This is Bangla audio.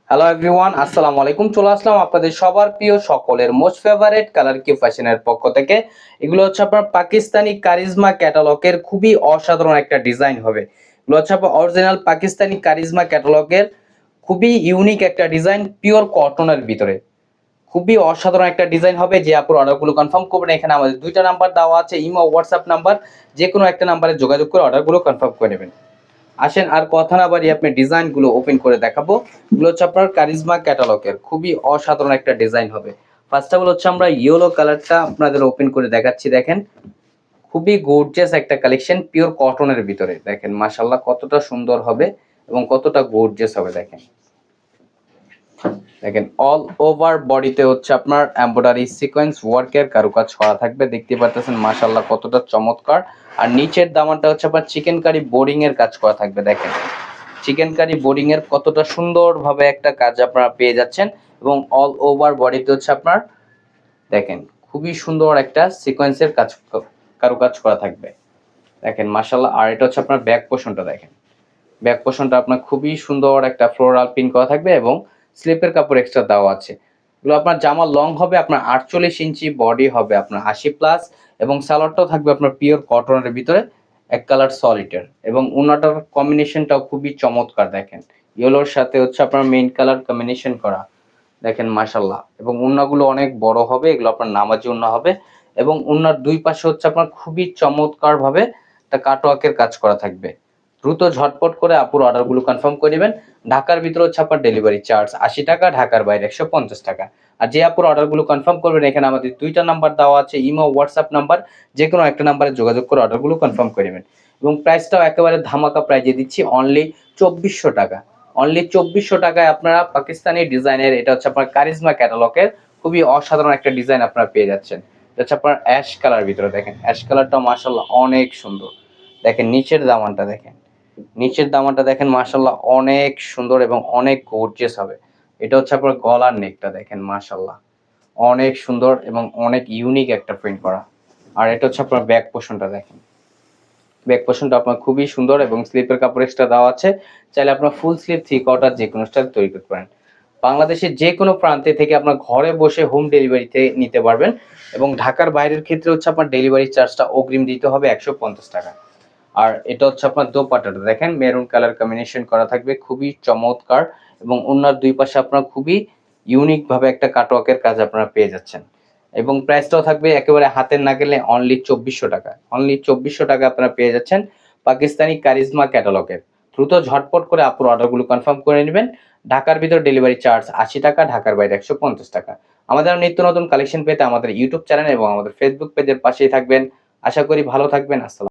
হ্যালো এভরিওয়ান, আসসালামু আলাইকুম। চলে আসলাম আপনাদের সবার প্রিয় সকলের মোস্ট ফেভারিট কালার কিউ ফ্যাশনের পক্ষ থেকে। এগুলো হচ্ছে আপনার পাকিস্তানি কারিজমা ক্যাটালগের খুবই অসাধারণ একটা ডিজাইন হবে। এগুলো হচ্ছে আপনার অরিজিনাল পাকিস্তানি কারিজমা ক্যাটালগের খুবই ইউনিক একটা ডিজাইন, পিওর কটনের ভিতরে। খুবই অসাধারণ একটা ডিজাইন হবে। যে আপুর অর্ডারগুলো কনফার্ম করবেন, এখানে আমাদের দুইটা নাম্বার দেওয়া আছে, ইমো হোয়াটসঅ্যাপ নাম্বার। যে কোনো একটা নাম্বারে যোগাযোগ করে অর্ডারগুলো কনফার্ম করে নেবেন। আসেন আর কথা না বাড়িয়ে আপনি ডিজাইনগুলো ওপেন করে দেখাবো। এগুলো হচ্ছে আপনার কারিজমা ক্যাটালগের খুবই অসাধারণ একটা ডিজাইন হবে। ফার্স্ট অফ অল হচ্ছে আমরা ইয়েলো কালারটা আপনাদের ওপেন করে দেখাচ্ছি। দেখেন খুবই গর্জিয়াস একটা কালেকশন, পিওর কটনের ভিতরে। দেখেন মাশাআল্লাহ কতটা সুন্দর হবে এবং কতটা গর্জিয়াস হবে। দেখেন দেখেন অল ওভার বডিতে হচ্ছে আপনার এমব্রয়ডারি সিকোয়েন্স ওয়ার্কের কারুকাজ করা থাকবে। দেখতে পাচ্ছেন মাশাআল্লাহ কতটা চমৎকার। আর নিচের দামানটা হচ্ছে আপনার চিকেন কারি বোর্ডিং এর কাজ করা থাকবে। দেখেন চিকেন কারি বোর্ডিং এর কতটা সুন্দরভাবে একটা কাজ আপনারা পেয়ে যাচ্ছেন। এবং অল ওভার বডিতে হচ্ছে আপনার দেখেন খুবই সুন্দর একটা সিকোয়েন্সের কাজ, কারুকাজ করা থাকবে। দেখেন মাশাআল্লাহ। আর এটা হচ্ছে আপনার ব্যাক পোর্শনটা। দেখেন ব্যাক পোর্শনটা আপনার খুবই সুন্দর একটা ফ্লোরাল প্রিন্ট করা থাকবে এবং স্লিপের কাপড় এক্সট্রা দেওয়া আছে। এগুলো আপনার জামা লং হবে আপনার 48 ইঞ্চি, বডি হবে আপনার 80 প্লাস এবং সালোয়ারটাও থাকবে আপনার পিওর কটনের ভিতরে এক কালার সলিডের। এবং ওনাটার কম্বিনেশনটাও খুবই চমৎকার। দেখেন ইয়েলোর সাথে হচ্ছে আপনার মেইন কালার কম্বিনেশন করা। দেখেন মাশাআল্লাহ। এবং ওন্নাগুলো অনেক বড় হবে, এগুলো আপনার নামাজি ওন্না হবে। এবং ওন্নার দুই পাশে হচ্ছে আপনার খুবই চমৎকার ভাবে একটা কাটওয়ার্কের কাজ করা থাকবে। দ্রুত ঝটপট করে আপুর অর্ডারগুলো কনফার্ম করে নেবেন। ঢাকার ভিতরে হচ্ছে আপনার ডেলিভারি চার্জ 80 টাকা, ঢাকার বাইরে 150 টাকা। আর যে আপুর অর্ডারগুলো কনফার্ম করবেন, এখানে আমাদের দুইটা নাম্বার দেওয়া আছে, ইমো হোয়াটসঅ্যাপ নাম্বার। যে কোনো একটা নাম্বারে যোগাযোগ করে অর্ডারগুলো কনফার্ম করে নেবেন। এবং প্রাইসটাও একেবারে ধামাকা প্রাইজে দিচ্ছি, অনলি 2400 টাকা। অনলি 2400 টাকায় আপনারা পাকিস্তানি ডিজাইনের, এটা হচ্ছে আপনার কারিজমা ক্যাটালগের খুবই অসাধারণ একটা ডিজাইন আপনারা পেয়ে যাচ্ছেন। এটা হচ্ছে আপনার অ্যাশ কালার ভিতরে। দেখেন অ্যাশ কালারটা মাশাআল্লাহ অনেক সুন্দর। দেখেন নিচের দামানটা দেখেন, নিচের দামানটা দেখেন মাশাআল্লাহ অনেক সুন্দর এবং অনেক গর্জিয়াস হবে। এটা হচ্ছে আপনার গলার নেকটা। দেখেন মাশাআল্লাহ অনেক সুন্দর এবং অনেক ইউনিক একটা প্রিন্ট করা। আর এটা হচ্ছে আপনার ব্যাক পোর্শনটা। দেখেন ব্যাক পোর্শনটা আপনার খুবই সুন্দর এবং স্লিপের কাপড় এক্সট্রা দেওয়া আছে। চাইলে আপনার ফুল স্লিপ থ্রি কোয়ার্টার যে কোনো স্টাইল তৈরি করতে পারেন। বাংলাদেশের যে কোনো প্রান্তে থেকে আপনার ঘরে বসে হোম ডেলিভারিতে নিতে পারবেন। এবং ঢাকার বাইরের ক্ষেত্রে হচ্ছে আপনার ডেলিভারি চার্জটা অগ্রিম দিতে হবে 150 টাকা। আর এটা হচ্ছে আপনার দোপাট্টাটা। দেখেন মেরুন কালার কম্বিনেশন করা থাকবে, খুবই চমৎকার। এবং ওনার দুই পাশে আপনার খুবই ইউনিক ভাবে একটা কাটওয়ার্কের কাজ আপনারা পেয়ে যাচ্ছেন। এবং প্রাইসটাও থাকবে একেবারে হাতের নাগালে, অনলি 2400 টাকা। অনলি 2400 টাকা আপনারা পেয়ে যাচ্ছেন পাকিস্তানি কারিজমা ক্যাটালগের। দ্রুত ঝটপট করে আপুর অর্ডারগুলো কনফার্ম করে নেবেন। ঢাকার ভিতর ডেলিভারি চার্জ 80 টাকা, ঢাকার বাইরে 150 টাকা। আমাদের নিত্য নতুন কালেকশন পেতে আমাদের ইউটিউব চ্যানেল এবং আমাদের ফেসবুক পেজের পাশেই থাকবেন। আশা করি ভালো থাকবেন। আসসালাম।